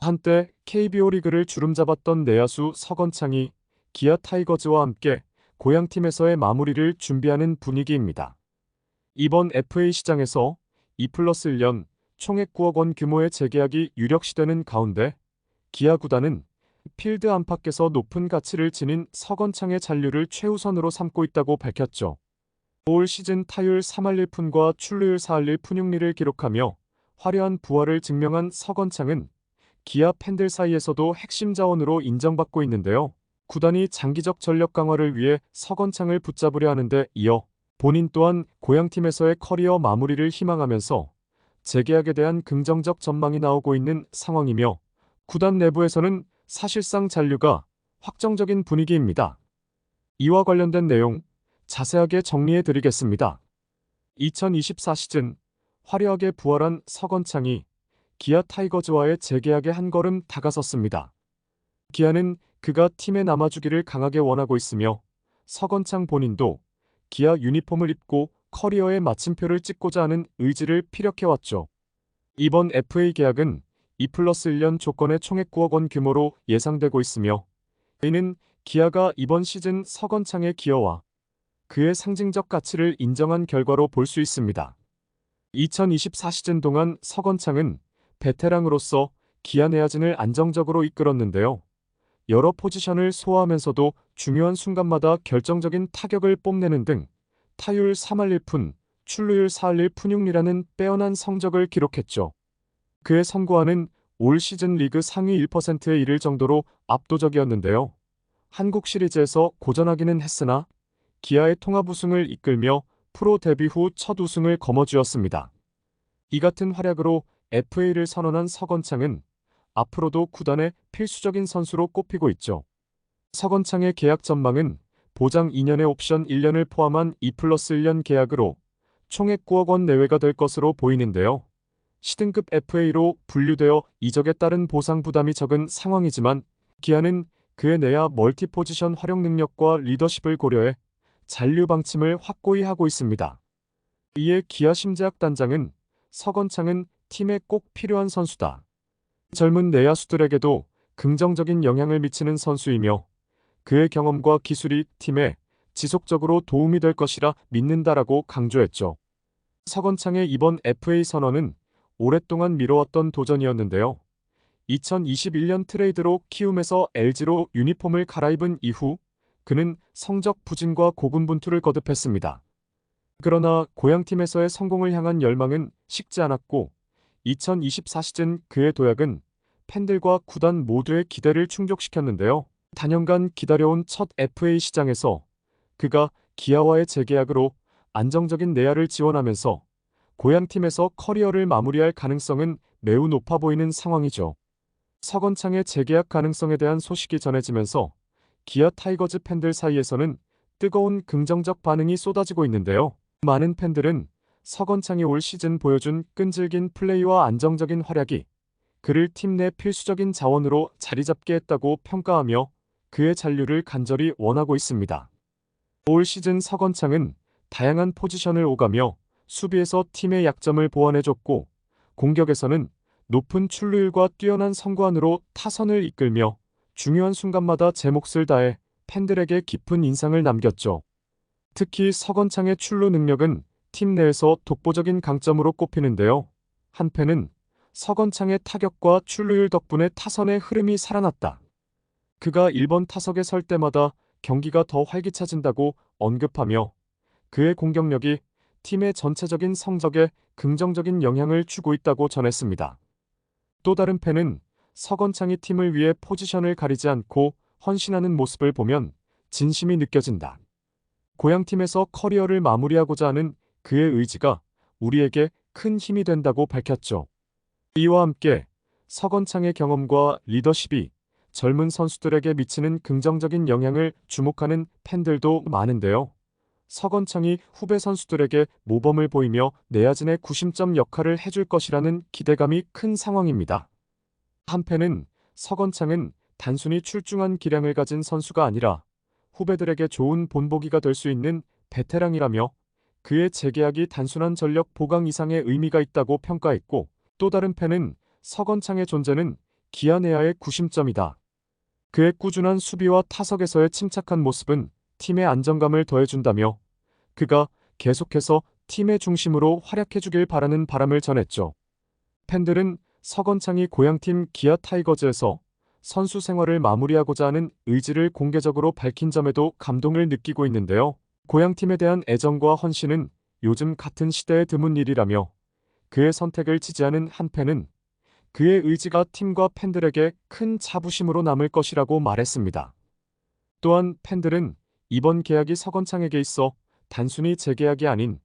한때 KBO 리그를 주름잡았던 내야수 서건창이 기아 타이거즈와 함께 고향팀에서의 마무리를 준비하는 분위기입니다. 이번 FA 시장에서 2+1년 총액 9억 원 규모의 재계약이 유력시되는 가운데 기아 구단은 필드 안팎에서 높은 가치를 지닌 서건창의 잔류를 최우선으로 삼고 있다고 밝혔죠. 올 시즌 타율 3할 1푼과 출루율 4할 1푼 6리를 기록하며 화려한 부활을 증명한 서건창은 기아 팬들 사이에서도 핵심 자원으로 인정받고 있는데요. 구단이 장기적 전력 강화를 위해 서건창을 붙잡으려 하는데 이어 본인 또한 고향팀에서의 커리어 마무리를 희망하면서 재계약에 대한 긍정적 전망이 나오고 있는 상황이며 구단 내부에서는 사실상 잔류가 확정적인 분위기입니다. 이와 관련된 내용 자세하게 정리해 드리겠습니다. 2024 시즌 화려하게 부활한 서건창이 기아 타이거즈와의 재계약에 한 걸음 다가섰습니다. 기아는 그가 팀에 남아주기를 강하게 원하고 있으며 서건창 본인도 기아 유니폼을 입고 커리어의 마침표를 찍고자 하는 의지를 피력해왔죠. 이번 FA 계약은 2+1년 조건의 총액 9억 원 규모로 예상되고 있으며 이는 기아가 이번 시즌 서건창의 기여와 그의 상징적 가치를 인정한 결과로 볼 수 있습니다. 2024 시즌 동안 서건창은 베테랑으로서 기아 내야진을 안정적으로 이끌었는데요. 여러 포지션을 소화하면서도 중요한 순간마다 결정적인 타격을 뽐내는 등 타율 3할 1푼, 출루율 4할 1푼 6리라는 빼어난 성적을 기록했죠. 그의 선구안은 올 시즌 리그 상위 1%에 이를 정도로 압도적이었는데요. 한국 시리즈에서 고전하기는 했으나 기아의 통합 우승을 이끌며 프로 데뷔 후 첫 우승을 거머쥐었습니다. 이 같은 활약으로 FA를 선언한 서건창은 앞으로도 구단의 필수적인 선수로 꼽히고 있죠. 서건창의 계약 전망은 보장 2년의 옵션 1년을 포함한 2+1년 계약으로 총액 9억 원 내외가 될 것으로 보이는데요. 시등급 FA로 분류되어 이적에 따른 보상 부담이 적은 상황이지만 기아는 그의 내야 멀티 포지션 활용 능력과 리더십을 고려해 잔류 방침을 확고히 하고 있습니다. 이에 기아 심재학 단장은 서건창은 팀에 꼭 필요한 선수다. 젊은 내야수들에게도 긍정적인 영향을 미치는 선수이며 그의 경험과 기술이 팀에 지속적으로 도움이 될 것이라 믿는다라고 강조했죠. 서건창의 이번 FA 선언은 오랫동안 미뤄왔던 도전이었는데요. 2021년 트레이드로 키움에서 LG로 유니폼을 갈아입은 이후 그는 성적 부진과 고군분투를 거듭했습니다. 그러나 고향팀에서의 성공을 향한 열망은 식지 않았고 2024 시즌 그의 도약은 팬들과 구단 모두의 기대를 충족시켰는데요. 단연간 기다려온 첫 FA 시장에서 그가 기아와의 재계약으로 안정적인 내야를 지원하면서 고향팀에서 커리어를 마무리할 가능성은 매우 높아 보이는 상황이죠. 서건창의 재계약 가능성에 대한 소식이 전해지면서 기아 타이거즈 팬들 사이에서는 뜨거운 긍정적 반응이 쏟아지고 있는데요. 많은 팬들은 서건창이 올 시즌 보여준 끈질긴 플레이와 안정적인 활약이 그를 팀 내 필수적인 자원으로 자리잡게 했다고 평가하며 그의 잔류를 간절히 원하고 있습니다. 올 시즌 서건창은 다양한 포지션을 오가며 수비에서 팀의 약점을 보완해줬고 공격에서는 높은 출루율과 뛰어난 선구안으로 타선을 이끌며 중요한 순간마다 제 몫을 다해 팬들에게 깊은 인상을 남겼죠. 특히 서건창의 출루 능력은 팀 내에서 독보적인 강점으로 꼽히는데요. 한 팬은 서건창의 타격과 출루율 덕분에 타선의 흐름이 살아났다. 그가 1번 타석에 설 때마다 경기가 더 활기차진다고 언급하며 그의 공격력이 팀의 전체적인 성적에 긍정적인 영향을 주고 있다고 전했습니다. 또 다른 팬은 서건창이 팀을 위해 포지션을 가리지 않고 헌신하는 모습을 보면 진심이 느껴진다. 고향팀에서 커리어를 마무리하고자 하는 그의 의지가 우리에게 큰 힘이 된다고 밝혔죠. 이와 함께 서건창의 경험과 리더십이 젊은 선수들에게 미치는 긍정적인 영향을 주목하는 팬들도 많은데요. 서건창이 후배 선수들에게 모범을 보이며 내야진의 구심점 역할을 해줄 것이라는 기대감이 큰 상황입니다. 한편은 서건창은 단순히 출중한 기량을 가진 선수가 아니라 후배들에게 좋은 본보기가 될 수 있는 베테랑이라며 그의 재계약이 단순한 전력 보강 이상의 의미가 있다고 평가했고 또 다른 팬은 서건창의 존재는 기아 내야의 구심점이다. 그의 꾸준한 수비와 타석에서의 침착한 모습은 팀의 안정감을 더해준다며 그가 계속해서 팀의 중심으로 활약해주길 바라는 바람을 전했죠. 팬들은 서건창이 고향팀 기아 타이거즈에서 선수 생활을 마무리하고자 하는 의지를 공개적으로 밝힌 점에도 감동을 느끼고 있는데요. 고향팀에 대한 애정과 헌신은 요즘 같은 시대에 드문 일이라며 그의 선택을 지지하는 한 팬은 그의 의지가 팀과 팬들에게 큰 자부심으로 남을 것이라고 말했습니다. 또한 팬들은 이번 계약이 서건창에게 있어 단순히 재계약이 아닌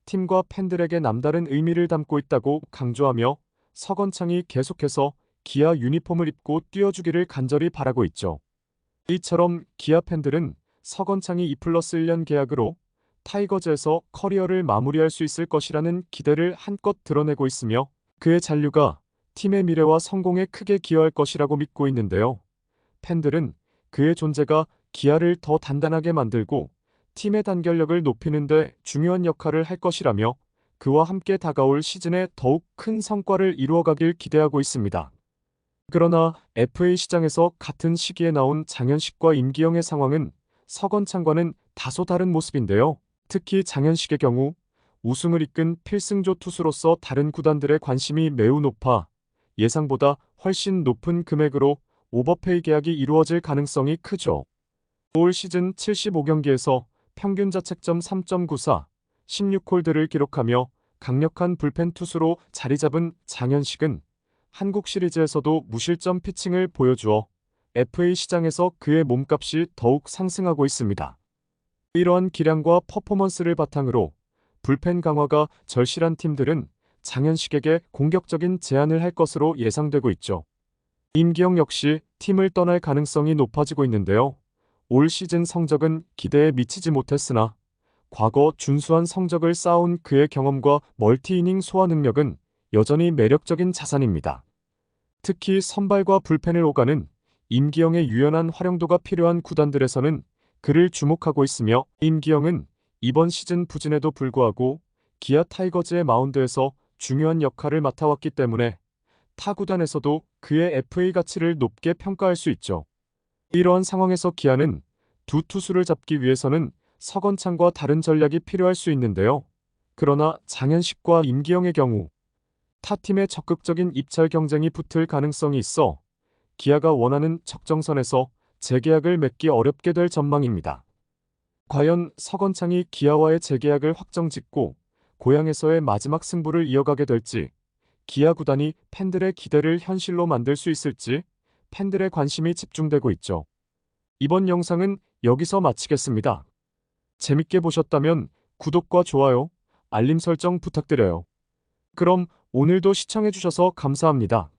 팀과 팬들에게 남다른 의미를 담고 있다고 강조하며 서건창이 계속해서 기아 유니폼을 입고 뛰어주기를 간절히 바라고 있죠. 이처럼 기아 팬들은 서건창이 2+1년 계약으로 타이거즈에서 커리어를 마무리할 수 있을 것이라는 기대를 한껏 드러내고 있으며 그의 잔류가 팀의 미래와 성공에 크게 기여할 것이라고 믿고 있는데요. 팬들은 그의 존재가 기아를 더 단단하게 만들고 팀의 단결력을 높이는 데 중요한 역할을 할 것이라며 그와 함께 다가올 시즌에 더욱 큰 성과를 이루어가길 기대하고 있습니다. 그러나 FA 시장에서 같은 시기에 나온 장현식과 임기영의 상황은 서건창과는 다소 다른 모습인데요. 특히 장현식의 경우 우승을 이끈 필승조 투수로서 다른 구단들의 관심이 매우 높아 예상보다 훨씬 높은 금액으로 오버페이 계약이 이루어질 가능성이 크죠. 올 시즌 75경기에서 평균 자책점 3.94, 16홀드를 기록하며 강력한 불펜 투수로 자리 잡은 장현식은 한국 시리즈에서도 무실점 피칭을 보여주어 FA 시장에서 그의 몸값이 더욱 상승하고 있습니다. 이러한 기량과 퍼포먼스를 바탕으로 불펜 강화가 절실한 팀들은 장현식에게 공격적인 제안을 할 것으로 예상되고 있죠. 임기영 역시 팀을 떠날 가능성이 높아지고 있는데요. 올 시즌 성적은 기대에 미치지 못했으나 과거 준수한 성적을 쌓아온 그의 경험과 멀티이닝 소화 능력은 여전히 매력적인 자산입니다. 특히 선발과 불펜을 오가는 임기영의 유연한 활용도가 필요한 구단들에서는 그를 주목하고 있으며 임기영은 이번 시즌 부진에도 불구하고 기아 타이거즈의 마운드에서 중요한 역할을 맡아왔기 때문에 타 구단에서도 그의 FA 가치를 높게 평가할 수 있죠. 이러한 상황에서 기아는 두 투수를 잡기 위해서는 서건창과 다른 전략이 필요할 수 있는데요. 그러나 장현식과 임기영의 경우 타 팀의 적극적인 입찰 경쟁이 붙을 가능성이 있어 기아가 원하는 적정선에서 재계약을 맺기 어렵게 될 전망입니다. 과연 서건창이 기아와의 재계약을 확정짓고 고향에서의 마지막 승부를 이어가게 될지, 기아 구단이 팬들의 기대를 현실로 만들 수 있을지 팬들의 관심이 집중되고 있죠. 이번 영상은 여기서 마치겠습니다. 재밌게 보셨다면 구독과 좋아요, 알림 설정 부탁드려요. 그럼 오늘도 시청해주셔서 감사합니다.